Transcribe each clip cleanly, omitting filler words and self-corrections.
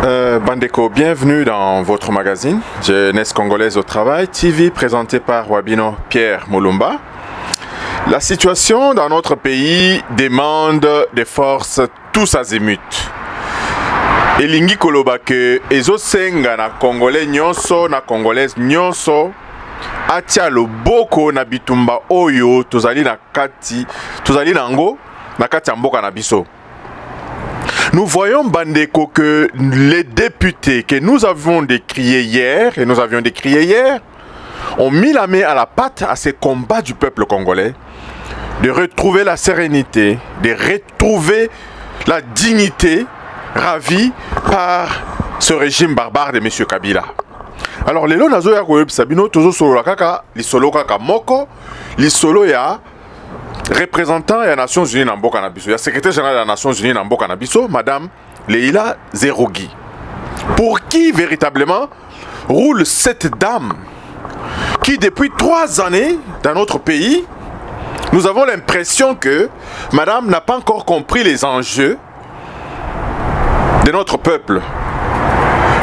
Bandeko, bienvenue dans votre magazine Jeunesse Congolaise au Travail TV, présenté par Wabino Pierre Moulumba. La situation dans notre pays demande des forces tous azimuts. Elingi koloba ke ezosenga na Congolais nyonso na Congolaise nyonso atia loboko na bitumba oyo tozali na kati tozali nango na kati ya mboka na biso. Nous voyons, Bandeko, que les députés que nous avions décriés hier, ont mis la main à la pâte à ces combats du peuple congolais, de retrouver la sérénité, de retrouver la dignité ravie par ce régime barbare de M. Kabila. Alors, les lois nazo ya koyeb sabino tozo solo kaka lisolo kaka moko lisolo ya représentant de la Nations Unies dans Mboka na biso, la secrétaire générale de la Nations Unies dans Mboka na biso, Madame Leila Zerougi. Pour qui véritablement roule cette dame qui depuis 3 années dans notre pays, nous avons l'impression que Madame n'a pas encore compris les enjeux de notre peuple.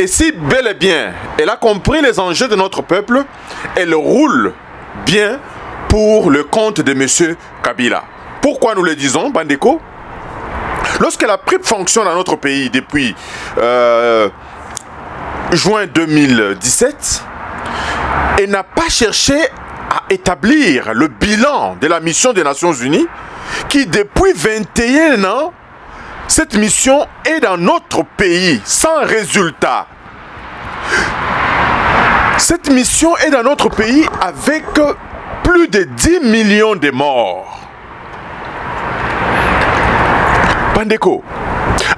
Et si bel et bien elle a compris les enjeux de notre peuple, elle roule bien pour le compte de M. Kabila. Pourquoi nous le disons, Bandeko? Lorsqu'elle a pris fonction dans notre pays depuis juin 2017, elle n'a pas cherché à établir le bilan de la mission des Nations Unies qui depuis 21 ans, cette mission est dans notre pays sans résultat. Cette mission est dans notre pays avec plus de 10 millions de morts. Bandeko,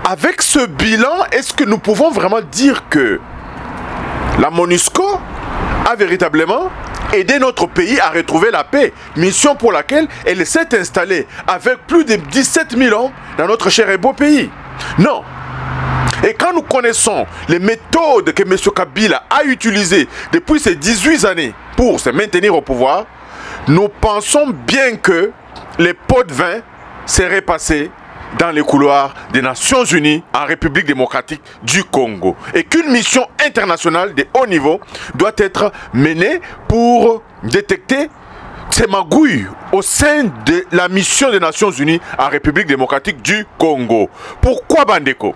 avec ce bilan, est-ce que nous pouvons vraiment dire que la MONUSCO a véritablement aidé notre pays à retrouver la paix, mission pour laquelle elle s'est installée avec plus de 17 000 hommes dans notre cher et beau pays? Non. Et quand nous connaissons les méthodes que M. Kabila a utilisées depuis ces 18 années pour se maintenir au pouvoir, nous pensons bien que les pots de vin seraient passés dans les couloirs des Nations Unies en République démocratique du Congo. Et qu'une mission internationale de haut niveau doit être menée pour détecter ces magouilles au sein de la mission des Nations Unies en République démocratique du Congo. Pourquoi, Bandeko?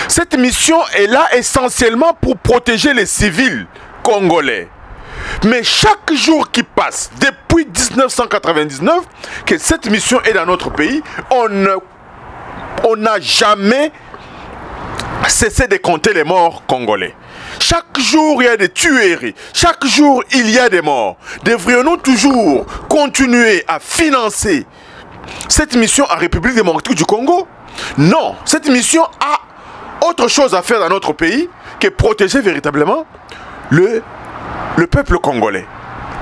Cette mission est là essentiellement pour protéger les civils congolais. Mais chaque jour qui passe, depuis 1999, que cette mission est dans notre pays, on n'a jamais cessé de compter les morts congolais. Chaque jour, il y a des tueries. Chaque jour, il y a des morts. Devrions-nous toujours continuer à financer cette mission en République démocratique du Congo? Non, cette mission a autre chose à faire dans notre pays que protéger véritablement le peuple congolais.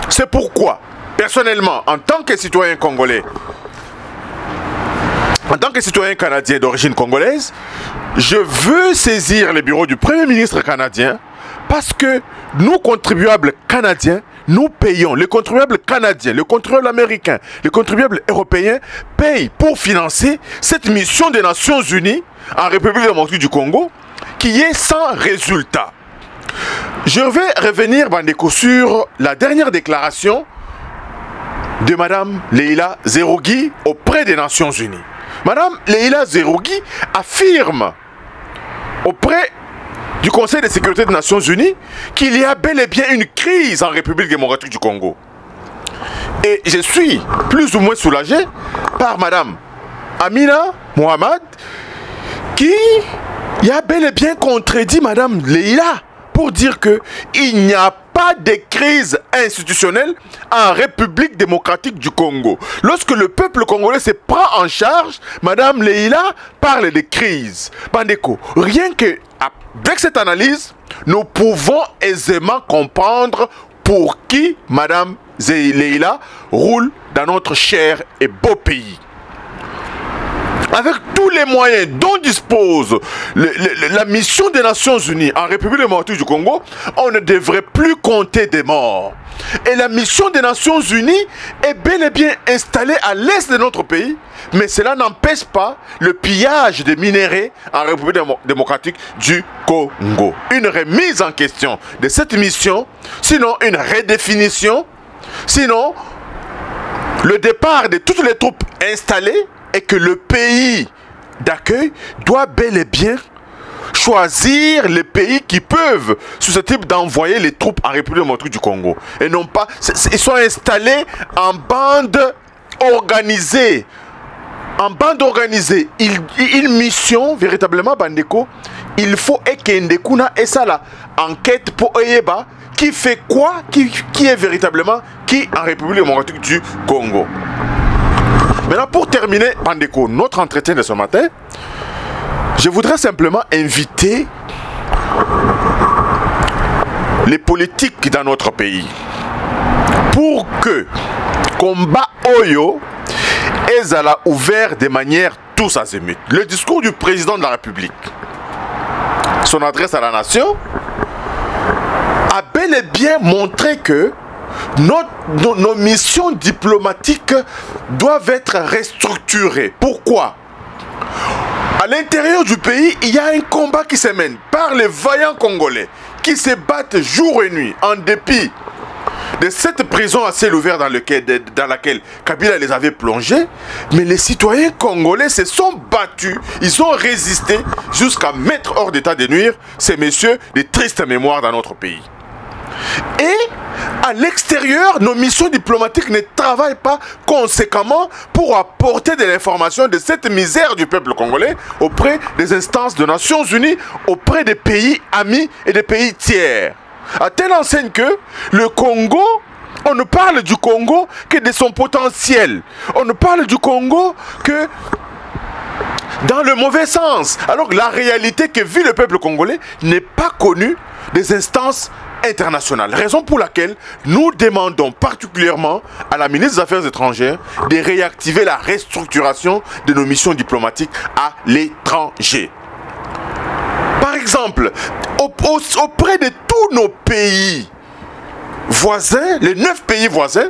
C'est pourquoi, personnellement, en tant que citoyen congolais, en tant que citoyen canadien d'origine congolaise, je veux saisir le bureau du Premier ministre canadien parce que nous, contribuables canadiens, nous payons. Les contribuables canadiens, les contribuables américains, les contribuables européens payent pour financer cette mission des Nations Unies en République démocratique du Congo qui est sans résultat. Je vais revenir, Bandeko, sur la dernière déclaration de Madame Leila Zerougi auprès des Nations Unies. Madame Leila Zerougi affirme auprès du Conseil de sécurité des Nations Unies qu'il y a bel et bien une crise en République démocratique du Congo. Et je suis plus ou moins soulagé par Madame Amina Mohamed qui a bel et bien contredit Madame Leila pour dire qu'il n'y a pas de crise institutionnelle en République démocratique du Congo. Lorsque le peuple congolais se prend en charge, Madame Leila parle de crise. Bandeko, rien que avec cette analyse, nous pouvons aisément comprendre pour qui Madame Leila roule dans notre cher et beau pays. avec tous les moyens dont dispose la mission des Nations Unies en République démocratique du Congo, on ne devrait plus compter des morts. Et la mission des Nations Unies est bel et bien installée à l'est de notre pays, mais cela n'empêche pas le pillage des minéraux en République démocratique du Congo. Une remise en question de cette mission, sinon une redéfinition, sinon le départ de toutes les troupes installées, et que le pays d'accueil doit bel et bien choisir les pays qui peuvent susceptibles d'envoyer les troupes en République démocratique du Congo. Et non pas, ils sont installés en bande organisée. En bande organisée, une mission, véritablement, Bandeko, il faut Ekendekuna et ça là, enquête pour Eyeba, qui fait quoi, qui est véritablement, qui en République démocratique du Congo. Maintenant, pour terminer, Bandeko, notre entretien de ce matin, je voudrais simplement inviter les politiques dans notre pays pour que combat Oyo ezala ouvert de manière tous azimuts. Le discours du président de la République, son adresse à la nation, a bel et bien montré que nos missions diplomatiques doivent être restructurées. Pourquoi? À l'intérieur du pays, il y a un combat qui se mène par les vaillants Congolais qui se battent jour et nuit en dépit de cette prison à ciel ouvert dans laquelle Kabila les avait plongés. Mais les citoyens congolais se sont battus, ils ont résisté jusqu'à mettre hors d'état de nuire ces messieurs de triste mémoire dans notre pays. Et à l'extérieur, nos missions diplomatiques ne travaillent pas conséquemment pour apporter de l'information de cette misère du peuple congolais auprès des instances des Nations Unies, auprès des pays amis et des pays tiers. À telle enseigne que le Congo, on ne parle du Congo que de son potentiel. On ne parle du Congo que dans le mauvais sens. Alors que la réalité que vit le peuple congolais n'est pas connue des instances internationales. Raison pour laquelle nous demandons particulièrement à la ministre des Affaires étrangères de réactiver la restructuration de nos missions diplomatiques à l'étranger. Par exemple, auprès de tous nos pays voisins, les 9 pays voisins,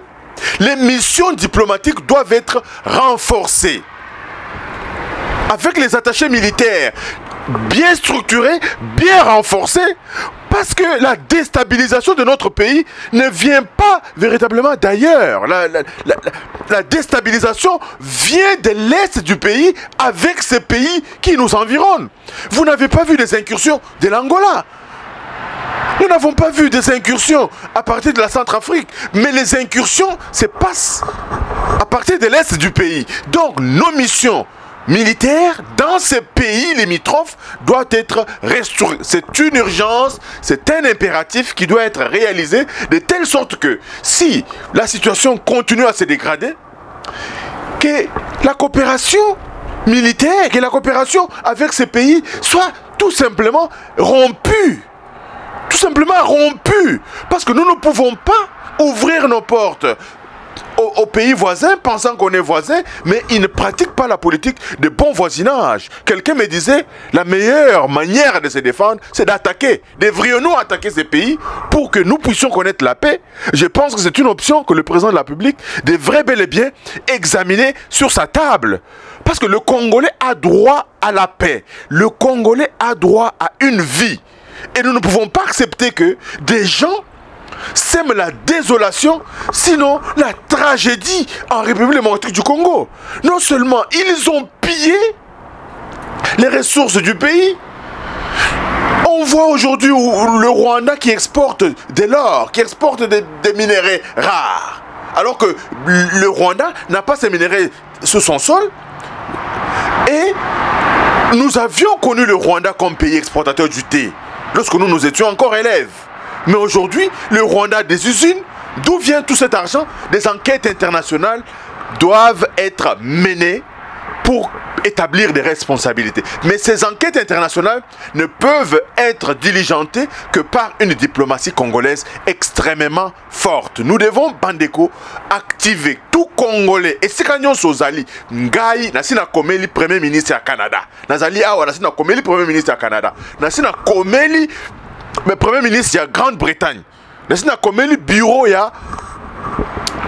les missions diplomatiques doivent être renforcées. Avec les attachés militaires bien structurés, bien renforcés, parce que la déstabilisation de notre pays ne vient pas véritablement d'ailleurs. La déstabilisation vient de l'est du pays avec ces pays qui nous environnent. Vous n'avez pas vu des incursions de l'Angola. Nous n'avons pas vu des incursions à partir de la Centrafrique, mais les incursions se passent à partir de l'est du pays. Donc nos missions militaires dans ces pays limitrophes doivent être restaurées. C'est une urgence, c'est un impératif qui doit être réalisé de telle sorte que si la situation continue à se dégrader, que la coopération militaire, que la coopération avec ces pays soit tout simplement rompue. Tout simplement rompue. Parce que nous ne pouvons pas ouvrir nos portes aux pays voisins, pensant qu'on est voisins, mais ils ne pratiquent pas la politique de bon voisinage. Quelqu'un me disait, la meilleure manière de se défendre, c'est d'attaquer. Devrions-nous attaquer ces pays pour que nous puissions connaître la paix? Je pense que c'est une option que le président de la République devrait bel et bien examiner sur sa table. Parce que le Congolais a droit à la paix. Le Congolais a droit à une vie. Et nous ne pouvons pas accepter que des gens sème la désolation, sinon la tragédie en République démocratique du Congo. Non seulement ils ont pillé les ressources du pays, on voit aujourd'hui le Rwanda qui exporte de l'or, qui exporte des minéraux rares, alors que le Rwanda n'a pas ces minéraux sur son sol. Et nous avions connu le Rwanda comme pays exportateur du thé, lorsque nous étions encore élèves. Mais aujourd'hui, le Rwanda a des usines. D'où vient tout cet argent? Des enquêtes internationales doivent être menées pour établir des responsabilités. Mais ces enquêtes internationales ne peuvent être diligentées que par une diplomatie congolaise extrêmement forte. Nous devons, Bandeko, activer tout Congolais. Et si nous sommes Ngai, Nasina Komeli, Premier ministre à Canada. Nazali Awa, Nasina Komeli, Premier ministre à Canada. Nasina Komeli, le Premier ministre à Grande-Bretagne. Nasina Komeli, bureau ya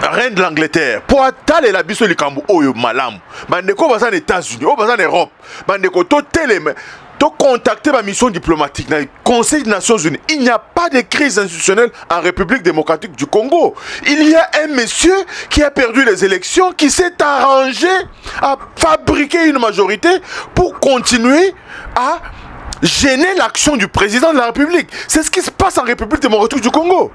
Reine de l'Angleterre. Pour attendre la biso likambu oyo malamu. Bandeko baza aux États-Unis, baza en Europe. Bandeko to télé to contacter ma mission diplomatique dans le Conseil des Nations Unies. Il n'y a pas de crise institutionnelle en République démocratique du Congo. Il y a un monsieur qui a perdu les élections, qui s'est arrangé à fabriquer une majorité pour continuer à gêner l'action du président de la République. C'est ce qui se passe en République démocratique du Congo.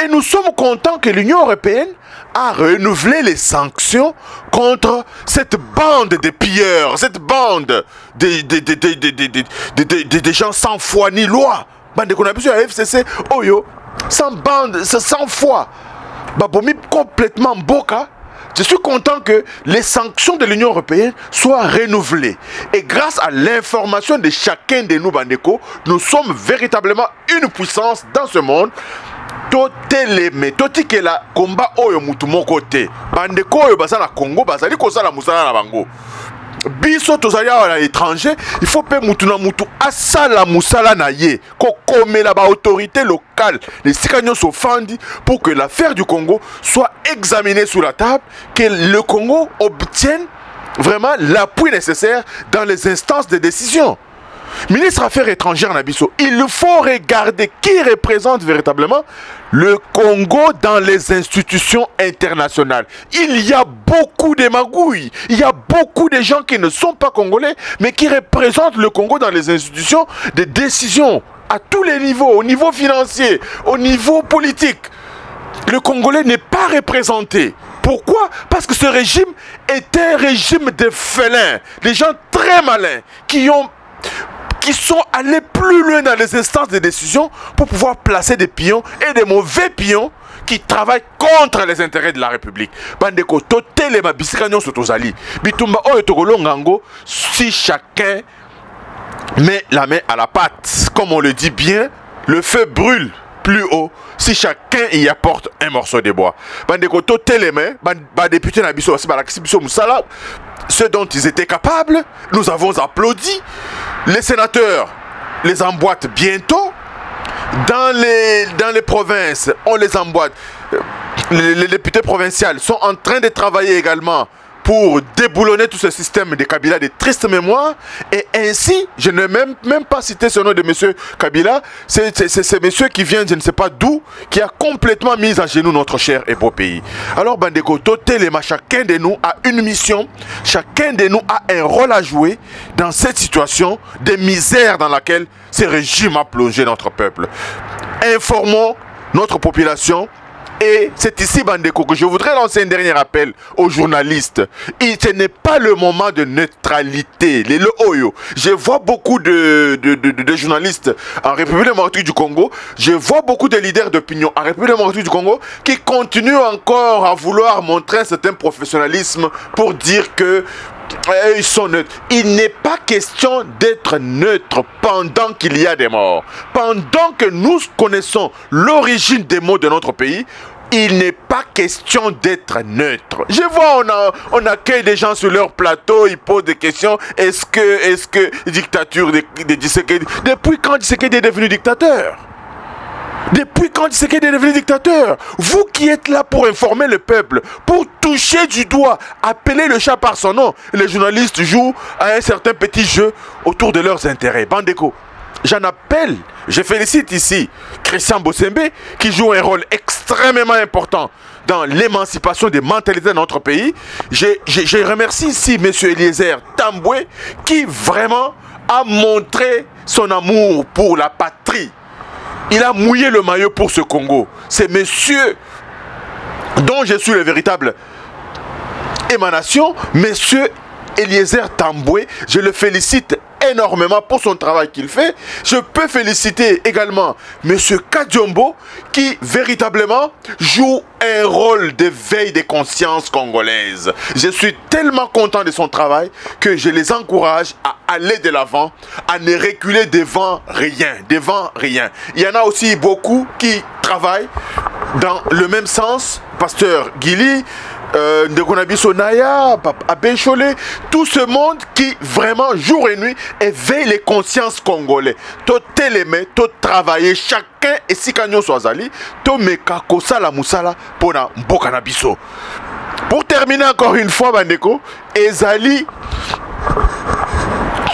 Et nous sommes contents que l'Union européenne a renouvelé les sanctions contre cette bande de pilleurs, cette bande de gens sans foi ni loi. Bande qu'on a besoin à FCC, Oyo, sans bande, sans foi. Babomi complètement boka. Je suis content que les sanctions de l'Union européenne soient renouvelées. Et grâce à l'information de chacun de nous, Bandeko, nous sommes véritablement une puissance dans ce monde. Toteleme, totikela combat oyo mutu moko te. Bandeko oyo basa na Congo, basali kosala musala na bango. Biso tozali à l'étranger, il faut pe mutu na mutu asala musala na ye. Kokomela ba autorité locale, les sikanyo sofandi pour que l'affaire du Congo soit examinée sur la table, que le Congo obtienne vraiment l'appui nécessaire dans les instances de décision. Ministre Affaires étrangères Nabiso, il faut regarder qui représente véritablement le Congo dans les institutions internationales. Il y a beaucoup de magouilles, il y a beaucoup de gens qui ne sont pas congolais, mais qui représentent le Congo dans les institutions de décision à tous les niveaux, au niveau financier, au niveau politique. Le Congolais n'est pas représenté. Pourquoi? Parce que ce régime est un régime de félins, des gens très malins qui sont allés plus loin dans les instances de décision pour pouvoir placer des pions et des mauvais pions qui travaillent contre les intérêts de la République. Bandeko, totele ma bisikanyo sotozali. Bitumba oyo tokolo ngango, si chacun met la main à la pâte, comme on le dit bien, le feu brûle plus haut si chacun y apporte un morceau de bois. Bandeko, totele main, ba député na biso, biso musala, ce dont ils étaient capables, nous avons applaudi. Les sénateurs les emboîtent bientôt. Dans les provinces, on les emboîte. Les députés provinciaux sont en train de travailler également pour déboulonner tout ce système de Kabila de triste mémoire. Et ainsi, je ne vais même pas citer ce nom de M. Kabila. C'est monsieur qui vient, je ne sais pas d'où, qui a complètement mis à genoux notre cher et beau pays. Alors, Bandeko, Totelema, chacun de nous a une mission, chacun de nous a un rôle à jouer dans cette situation de misère dans laquelle ce régime a plongé notre peuple. Informons notre population. Et c'est ici, Bandeko, que je voudrais lancer un dernier appel aux journalistes. Ce n'est pas le moment de neutralité. Les Oyo. Je vois beaucoup de journalistes en République démocratique du Congo. Je vois beaucoup de leaders d'opinion en République démocratique du Congo qui continuent encore à vouloir montrer un certain professionnalisme pour dire que ils sont neutres. Il n'est pas question d'être neutre pendant qu'il y a des morts. Pendant que nous connaissons l'origine des maux de notre pays, il n'est pas question d'être neutre. Je vois, on accueille des gens sur leur plateau, ils posent des questions. Est-ce que dictature de Tshisekedi? Depuis quand Tshisekedi est devenu dictateur? Depuis quand Tshisekedi est devenu dictateur? Vous qui êtes là pour informer le peuple, pour toucher du doigt, appeler le chat par son nom, les journalistes jouent à un certain petit jeu autour de leurs intérêts. Bandeko, j'en appelle, je félicite ici Christian Bossembe qui joue un rôle extrêmement important dans l'émancipation des mentalités de notre pays. Je remercie ici M. Eliezer Tambwe qui vraiment a montré son amour pour la patrie. Il a mouillé le maillot pour ce Congo. C'est monsieur dont je suis le véritable émanation, monsieur Eliezer Tambwe. Je le félicite énormément pour son travail qu'il fait. Je peux féliciter également M. Kadiombo qui véritablement joue un rôle d'éveil des consciences congolaises. Je suis tellement content de son travail que je les encourage à aller de l'avant, à ne reculer devant rien, Il y en a aussi beaucoup qui travaillent dans le même sens. Pasteur Guili, Ndekonabiso Naya, Abbé Cholé, tout ce monde qui vraiment jour et nuit éveille les consciences congolais. To télémé, to travailler chacun et si kanyo soazali, to meka kosala musala pona mbokanabiso. Pour terminer encore une fois, Bandeko, ezali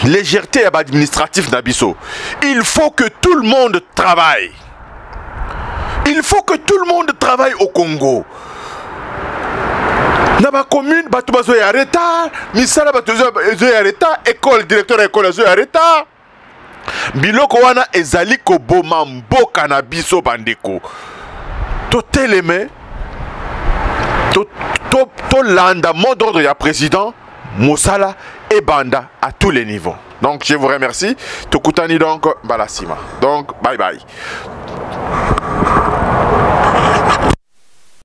légèreté administrative Nabiso. Il faut que tout le monde travaille. Il faut que tout le monde travaille au Congo. Dans ma commune, bato bazo ya retard, misala bato zo ya retard, école, directeur école zo ya retard. Biloko wana ezali ko boma mboka na biso bandeko. To teleme, to landa mot d'ordre ya président, Mosala et Banda à tous les niveaux. Donc je vous remercie. Tokutani donc Balasima. Donc bye bye.